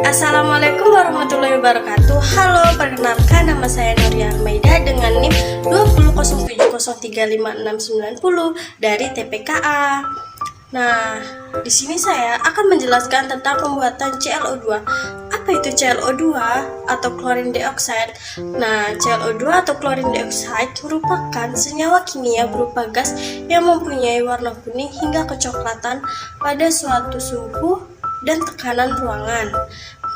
Assalamualaikum warahmatullahi wabarakatuh. Halo, perkenalkan nama saya Nuria Armaida dengan NIM 2007035690 dari TPKA. Nah, di sini saya akan menjelaskan tentang pembuatan ClO2. Apa itu ClO2 atau chlorine dioxide? Nah, ClO2 atau chlorine dioxide merupakan senyawa kimia berupa gas yang mempunyai warna kuning hingga kecoklatan pada suatu suhu dan tekanan ruangan.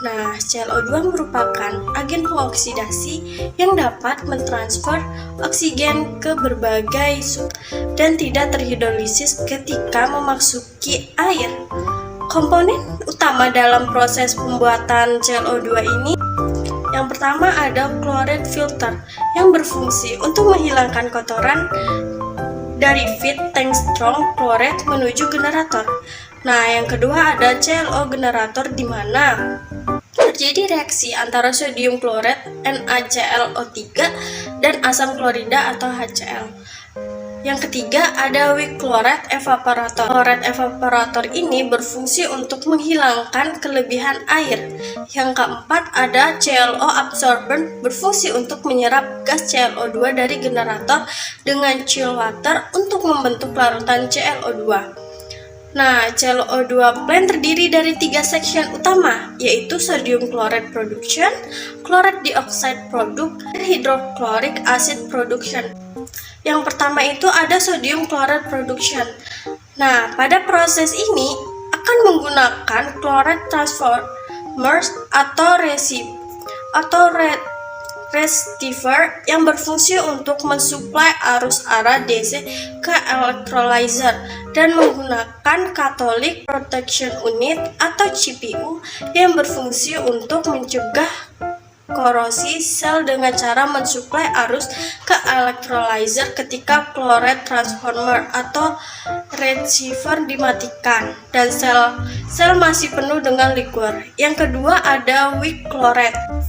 Nah, ClO2 merupakan agen pengoksidasi yang dapat mentransfer oksigen ke berbagai dan tidak terhidrolisis ketika memasuki air. Komponen utama dalam proses pembuatan ClO2 ini yang pertama ada chloride filter yang berfungsi untuk menghilangkan kotoran dari feed tank strong chloride menuju generator. Nah, yang kedua ada ClO generator di mana terjadi reaksi antara sodium kloret NaClO3 dan asam klorida atau HCl. Yang ketiga ada weak chloride evaporator. Chloride evaporator ini berfungsi untuk menghilangkan kelebihan air. Yang keempat ada ClO absorbent berfungsi untuk menyerap gas ClO2 dari generator dengan chill water untuk membentuk larutan ClO2. Nah, ClO2 plant terdiri dari 3 section utama, yaitu sodium chloride production, chloride dioxide product, dan hydrochloric acid production. Yang pertama itu ada sodium chloride production. Nah, pada proses ini akan menggunakan chloride transformers atau receiver yang berfungsi untuk mensuplai arus arah DC ke electrolyzer dan menggunakan Cathodic Protection Unit atau CPU yang berfungsi untuk mencegah korosi sel dengan cara mensuplai arus ke electrolyzer ketika chloride transformer atau receiver dimatikan dan sel masih penuh dengan liquor. Yang kedua ada weak chloride.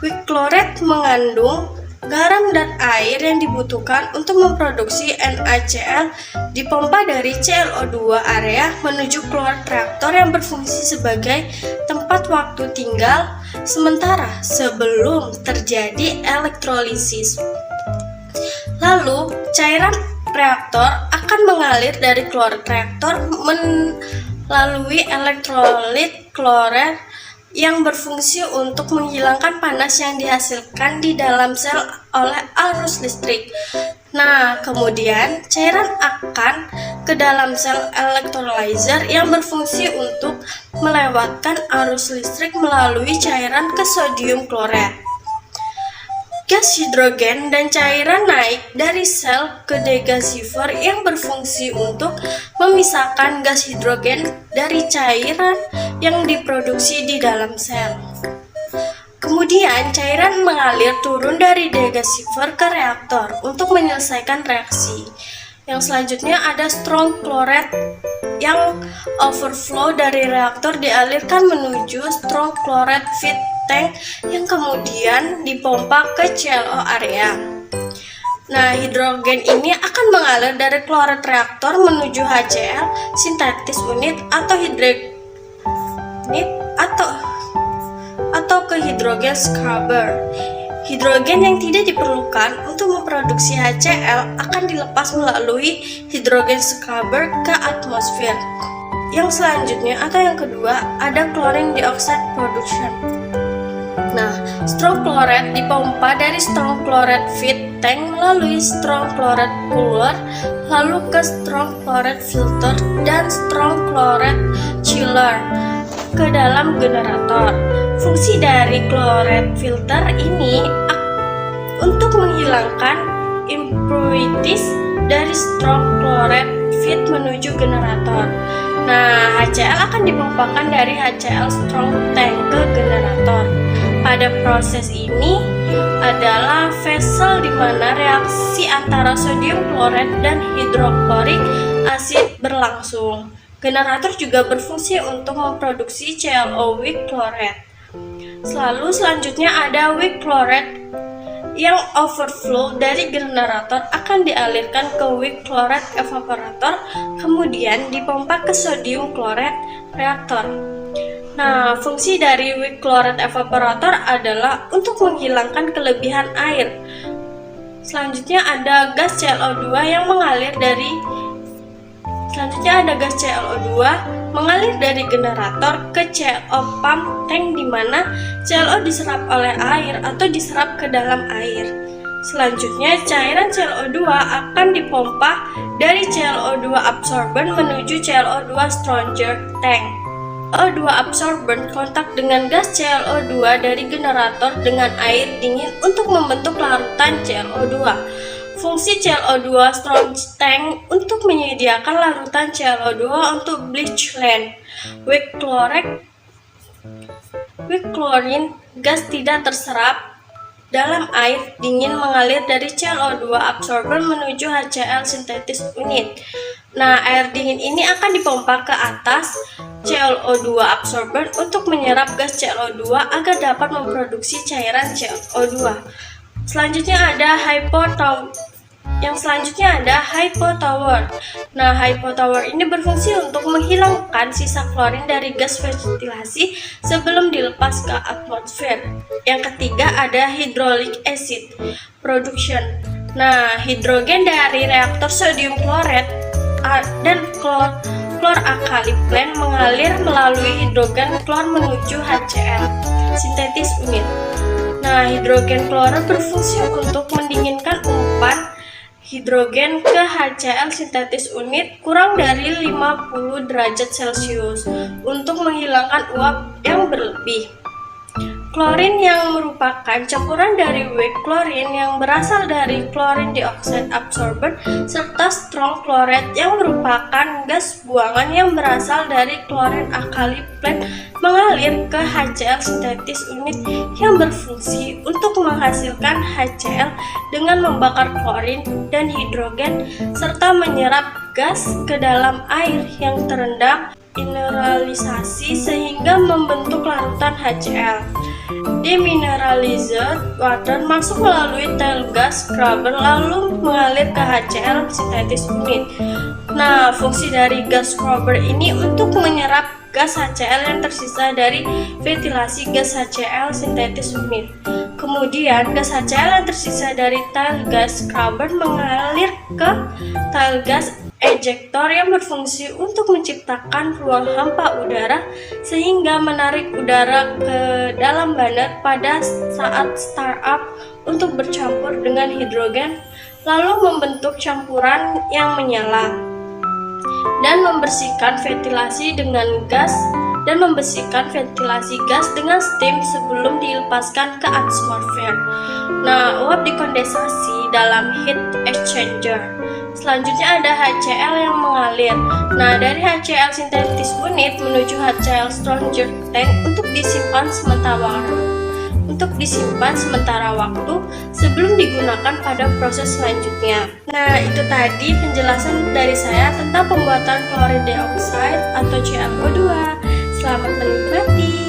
Weak chloride mengandung garam dan air yang dibutuhkan untuk memproduksi NaCl dipompa dari ClO2 area menuju chloride reaktor yang berfungsi sebagai tempat waktu tinggal sementara sebelum terjadi elektrolisis. Lalu, cairan reaktor akan mengalir dari chloride reaktor melalui elektrolit chloride yang berfungsi untuk menghilangkan panas yang dihasilkan di dalam sel oleh arus listrik. Nah, kemudian cairan akan ke dalam sel electrolyzer yang berfungsi untuk melewatkan arus listrik melalui cairan ke sodium chloride. Gas hidrogen dan cairan naik dari sel ke degasifer yang berfungsi untuk memisahkan gas hidrogen dari cairan yang diproduksi di dalam sel. Kemudian cairan mengalir turun dari degasifer ke reaktor untuk menyelesaikan reaksi. Yang selanjutnya ada strong chloride yang overflow dari reaktor dialirkan menuju strong chloride feed tank yang kemudian dipompa ke ClO area. Nah, hidrogen ini akan mengalir dari chloride reaktor menuju HCl synthesis unit atau hydrogen atau ke hidrogen scrubber. Hidrogen yang tidak diperlukan untuk memproduksi HCl akan dilepas melalui hidrogen scrubber ke atmosfer. Yang selanjutnya atau yang kedua ada chlorine dioxide production. Nah, strong chloride dipompa dari strong chloride feed tank melalui strong chloride cooler, lalu ke strong chloride filter dan strong chloride chiller ke dalam generator. Fungsi dari chloride filter ini untuk menghilangkan impurities dari strong chloride feed menuju generator. Nah, HCl akan dipompakan dari HCl strong tank ke generator. Pada proses ini adalah vessel di mana reaksi antara sodium chloride dan hidroklorik asid berlangsung. Generator juga berfungsi untuk memproduksi ClO weak chloride. Selanjutnya ada weak chloride yang overflow dari generator akan dialirkan ke weak chloride evaporator, kemudian dipompa ke sodium chloride reaktor. Nah, fungsi dari weak chloride evaporator adalah untuk menghilangkan kelebihan air. Selanjutnya ada gas ClO2 yang mengalir dari generator ke ClO pump tank, di mana ClO diserap oleh air atau diserap ke dalam air. Selanjutnya, cairan ClO2 akan dipompa dari ClO2 absorbent menuju ClO2 stranger tank. ClO2 absorbent kontak dengan gas ClO2 dari generator dengan air dingin untuk membentuk larutan ClO2. Fungsi ClO2 storage tank untuk menyediakan larutan ClO2 untuk bleach land. Weak chlorine gas tidak terserap dalam air dingin mengalir dari ClO2 absorbent menuju HCl synthesis unit. Nah, air dingin ini akan dipompa ke atas ClO2 absorbent untuk menyerap gas ClO2 agar dapat memproduksi cairan ClO2. Selanjutnya ada hypotower. Nah, hypotower ini berfungsi untuk menghilangkan sisa klorin dari gas ventilasi sebelum dilepas ke atmosfer. Yang ketiga ada hydraulic acid production. Nah, hidrogen dari reaktor sodium chloride dan chloralkali plant mengalir melalui hidrogen klor menuju HCl synthesis unit. Nah, hidrogen klor berfungsi untuk mendinginkan umpan hidrogen ke HCl synthesis unit kurang dari 50 derajat Celcius untuk menghilangkan uap yang berlebih. Klorin yang merupakan campuran dari weak chlorine yang berasal dari chlorine dioxide absorbent serta strong chloride yang merupakan gas buangan yang berasal dari chlorine alkali plant mengalir ke HCl synthesis unit yang berfungsi untuk menghasilkan HCl dengan membakar klorin dan hidrogen serta menyerap gas ke dalam air yang terendam mineralisasi sehingga membentuk larutan HCl. Demineralized water masuk melalui tail gas scrubber lalu mengalir ke HCl synthesis unit. Nah, fungsi dari gas scrubber ini untuk menyerap gas HCl yang tersisa dari ventilasi gas HCl synthesis unit. Kemudian, gas HCl yang tersisa dari tail gas scrubber mengalir ke tail gas ejector yang berfungsi untuk menciptakan ruang hampa udara sehingga menarik udara ke dalam banar pada saat startup untuk bercampur dengan hidrogen lalu membentuk campuran yang menyala dan membersihkan ventilasi gas dengan steam sebelum dilepaskan ke atmosfer. Nah, uap dikondensasi dalam heat exchanger. Selanjutnya ada HCl yang mengalir. Nah, dari HCl synthesis unit menuju HCl stranger tank untuk disimpan sementara waktu sebelum digunakan pada proses selanjutnya. Nah, itu tadi penjelasan dari saya tentang pembuatan chlorine dioxide atau ClO2. Selamat menikmati.